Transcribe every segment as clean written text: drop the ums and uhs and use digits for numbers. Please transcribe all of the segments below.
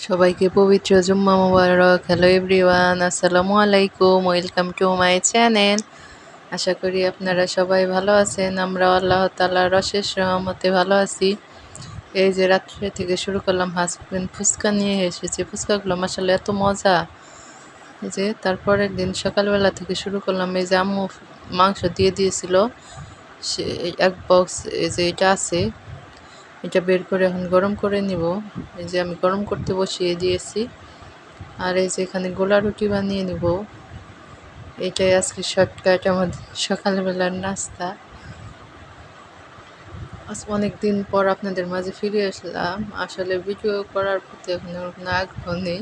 সবাইকে পবিত্র জুম্মা মোবারক। Hello everyone, আসসালামু আলাইকুম, ওয়েলকাম টু মাই চ্যানেল। আশা করি আপনারা সবাই ভালো আছেন। আমরা আল্লাহ তাআলার অশেষ রহমতে ভালো আছি। এই যে রাত্রে থেকে শুরু করলাম, হাসবেন্ড ফুচকা নিয়ে এসেছে। ফুচকাগুলো মাসাল্লাহ এত মজা। এই যে তারপরের দিন সকালবেলা থেকে শুরু করলাম, এই যে আম্মু মাংস দিয়ে দিয়েছিল, সে এক বক্স। এই যে এটা আছে, এটা বের করে এখন গরম করে নিব। এই যে আমি গরম করতে বসিয়ে দিয়েছি। আর এই যে এখানে গোলা রুটি বানিয়ে নিব। এটাই আজকে শর্টকাট আমাদের সকালবেলার নাস্তা। আজ অনেক দিন পর আপনাদের মাঝে ফিরে আসলাম। আসলে ভিডিও করার প্রতি এখন আমার কোনো আগ্রহ নেই।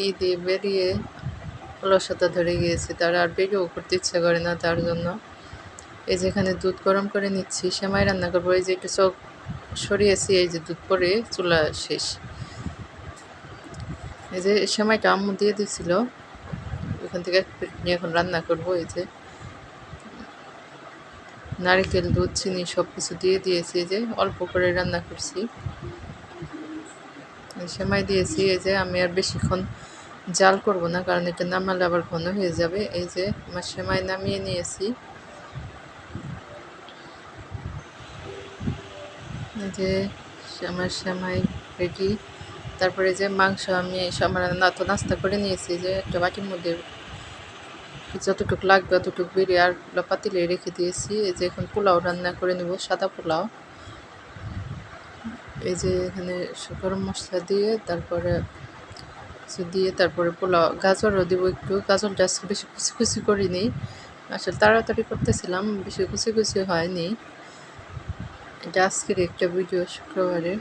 ঈদে বেরিয়ে অলসতা ধরে গিয়েছে, তার আর ভিডিও করতে ইচ্ছা করে না। তার জন্য এই যে এখানে দুধ গরম করে নিচ্ছি, সেমাই রান্না করবো। এই যে একটু চোখ সরিয়েছি, এই যে দুধ পরে চুলা শেষ। এই যে সেমাইটা আম্মু দিয়ে দিছিল, ওখান থেকে এক প্লেট নিয়ে এখন রান্না করব। এই যে নারকেল, দুধ, চিনি সব কিছু দিয়ে দিয়েছি। এই যে অল্প করে রান্না করছি, সেমাই দিয়েছি। এই যে আমি আর বেশিক্ষণ জাল করব না, কারণ এটা নামালে আবার ঘন হয়ে যাবে। এই যে আমার সেমাই নামিয়ে নিয়েছি। এই যে আমার সেমাই রেডি। তারপরে যে মাংস আমি আমার নাস্তা করে নিয়েছি, যে একটা বাটির মধ্যে যতটুকু লাগবে অতটুকু বেরিয়ে আর পাতিলে রেখে দিয়েছি। এই যে এখন পোলাও রান্না করে নেব, সাদা পোলাও। এই যে এখানে গরম মশলা দিয়ে তারপরে তারপরে পোলাও, গাজরও দিব একটু। গাজরটা আজকে বেশি কুচি কুচি করিনি, আসলে তাড়াতাড়ি করতেছিলাম, বেশি কুচি কুচি হয়নি। এটা আজকের একটা ভিডিও, শুক্রবারে।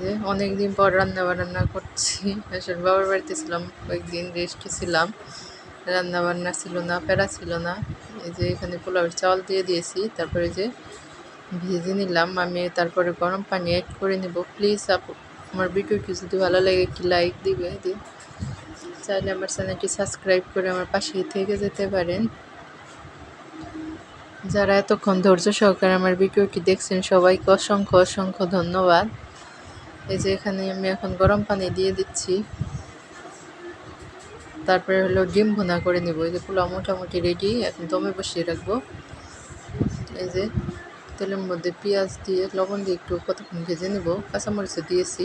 যে অনেকদিন পর রান্না করছি। আসলে বাবার বাড়িতে ছিলাম, কয়েকদিন রেস্টে ছিলাম, রান্না বান্না ছিল না, প্যারা ছিল না। এই যে এখানে পোলাওয়ের চাল দিয়ে দিয়েছি, তারপরে যে ভেজে নিলাম আমি। তারপরে গরম পানি অ্যাড করে নেব। প্লিজ আমার ভিডিওটি যদি ভালো লাগে একটি লাইক দিবে, চাইলে আমার চ্যানেলটি সাবস্ক্রাইব করে আমার পাশেই থেকে যেতে পারেন। যারা এতক্ষণ ধৈর্য সহকারে আমার ভিডিওটি দেখছেন সবাইকে অসংখ্য অসংখ্য ধন্যবাদ। এই যে এখানে আমি এখন গরম পানি দিয়ে দিচ্ছি। তারপরে হলো ডিম ভুনা করে নেব। এই যে পোলাও মোটামুটি রেডি, এখন দমে বসিয়ে রাখবো। এই যে তেলের মধ্যে পেঁয়াজ দিয়ে লবণ দিয়ে একটু কতক্ষণ ভেজে নেব। কাঁচামরিচও দিয়েছি,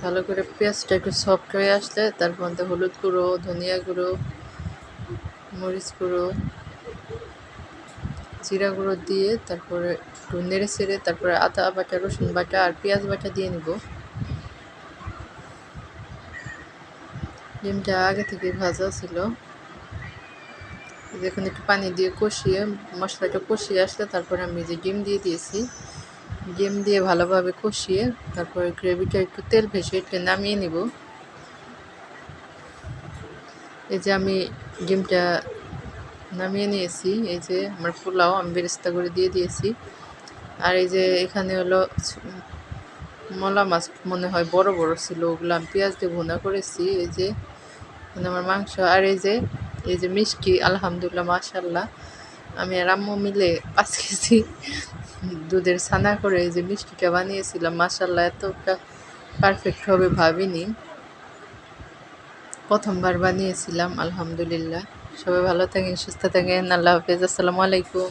ভালো করে পেঁয়াজটা একটু সফট হয়ে আসলে তার মধ্যে হলুদ গুঁড়ো, ধনিয়া গুঁড়ো, মরিচ গুঁড়ো, জিরা গুঁড়ো দিয়ে তারপরে একটু নেড়ে চেড়ে তারপরে আদা বাটা, রসুন বাটা আর পেঁয়াজ বাটা দিয়ে নেব। ডিমটা আগে থেকে ভাজা ছিল। এখন একটু পানি দিয়ে কষিয়ে, মশলাটা কষিয়ে আসলে তারপরে আমি যে ডিম দিয়ে দিয়েছি। ডিম দিয়ে ভালোভাবে কষিয়ে তারপরে গ্রেভিটা একটু তেল ভেসে একটু নামিয়ে নিব। এই যে আমি ডিমটা নামিয়ে নিয়েছি। এই যে আমার পোলাও আমি বেরেস্তা করে দিয়ে দিয়েছি। আর এই যে এখানে হলো মলা মাছ, মনে হয় বড় বড় ছিল, ওগুলো আমি পেঁয়াজ দিয়ে ভুনা করেছি। এই যে এখানে আমার মাংস। আর এই যে মিষ্টি, আলহামদুলিল্লাহ মাশাল্লাহ, আমি আর আম্মু মিলে 5 কেজি দুধের ছানা করে এই যে মিষ্টিটা বানিয়েছিলাম। মাশাল্লাহ এতটা পারফেক্ট হবে ভাবিনি, প্রথমবার বানিয়েছিলাম। আলহামদুলিল্লাহ। সবাই ভালো থাকেন, সুস্থ থাকেন। আল্লাহ হাফেজ, আসসালামু আলাইকুম।